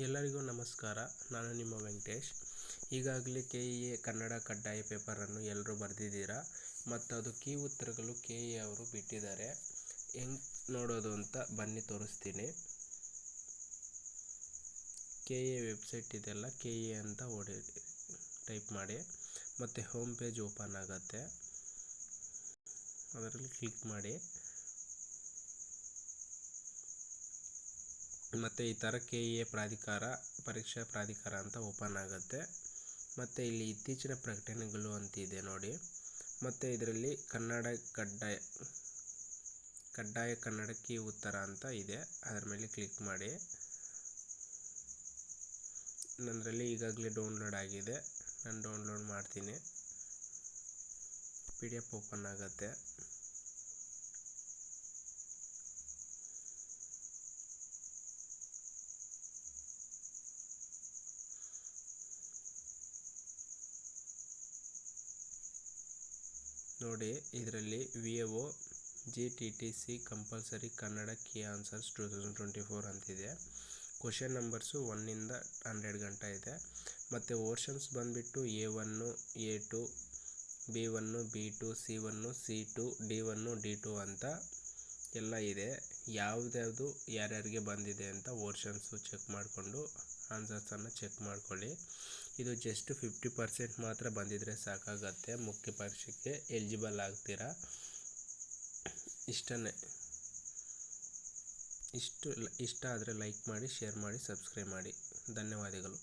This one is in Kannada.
ಎಲ್ಲರಿಗೂ ನಮಸ್ಕಾರ. ನಾನು ನಿಮ್ಮ ವೆಂಕಟೇಶ್. ಈಗಾಗಲೇ KEA ಕನ್ನಡ ಕಡ್ಡಾಯ ಪೇಪರನ್ನು ಎಲ್ಲರೂ ಬರೆದಿದ್ದೀರಾ ಮತ್ತು ಅದು ಕೀ ಉತ್ತರಗಳು KEA ಅವರು ಬಿಟ್ಟಿದ್ದಾರೆ. ಹೆಂಗೆ ನೋಡೋದು ಅಂತ ಬನ್ನಿ ತೋರಿಸ್ತೀನಿ. KEA ವೆಬ್ಸೈಟ್ ಇದೆಲ್ಲ, KEA ಅಂತ ಟೈಪ್ ಮಾಡಿ ಮತ್ತು ಹೋಮ್ ಪೇಜ್ ಓಪನ್ ಆಗುತ್ತೆ. ಅದರಲ್ಲಿ ಕ್ಲಿಕ್ ಮಾಡಿ ಮತ್ತು ಈ ಥರ KEA ಪರೀಕ್ಷಾ ಪ್ರಾಧಿಕಾರ ಅಂತ ಓಪನ್ ಆಗುತ್ತೆ. ಮತ್ತು ಇಲ್ಲಿ ಇತ್ತೀಚಿನ ಪ್ರಕಟಣೆಗಳು ಅಂತಿದೆ ನೋಡಿ. ಮತ್ತು ಇದರಲ್ಲಿ ಕಡ್ಡಾಯ ಕನ್ನಡ ಕೀ ಉತ್ತರ ಅಂತ ಇದೆ. ಅದರ ಮೇಲೆ ಕ್ಲಿಕ್ ಮಾಡಿ. ನನ್ನರಲ್ಲಿ ಈಗಾಗಲೇ ಡೌನ್ಲೋಡ್ ಆಗಿದೆ. ನಾನು ಡೌನ್ಲೋಡ್ ಮಾಡ್ತೀನಿ. PDF ಓಪನ್ ಆಗುತ್ತೆ. ನೋಡಿ, ಇದರಲ್ಲಿ VAO GTTC compulsory Kannada key answers 2024 ಅಂತಿದೆ. ಕ್ವಶನ್ ನಂಬರ್ಸು 1ಇಂದ 100 ಗಂಟ ಇದೆ. ಮತ್ತು ಓರ್ಷನ್ಸ್ ಬಂದುಬಿಟ್ಟು A1 A2 B1 B2 C1 C2 D1 D2 ಅಂತ ಎಲ್ಲ ಇದೆ. ಯಾವ್ದು ಯಾರ್ಯಾರಿಗೆ ಬಂದಿದೆ ಅಂತ ಓರ್ಷನ್ಸು ಚೆಕ್ ಮಾಡಿಕೊಂಡು ಆನ್ಸರ್ಸನ್ನು ಚೆಕ್ ಮಾಡ್ಕೊಳ್ಳಿ. ಇದು ಜಸ್ಟ್ 50% ಮಾತ್ರ ಬಂದಿದ್ದರೆ ಸಾಕಾಗತ್ತೆ. ಮುಖ್ಯ ಪರೀಕ್ಷೆಗೆ ಎಲಿಜಿಬಲ್ ಆಗ್ತೀರಾ. ಇಷ್ಟ ಆದರೆ ಲೈಕ್ ಮಾಡಿ, ಶೇರ್ ಮಾಡಿ, ಸಬ್ಸ್ಕ್ರೈಬ್ ಮಾಡಿ. ಧನ್ಯವಾದಗಳು.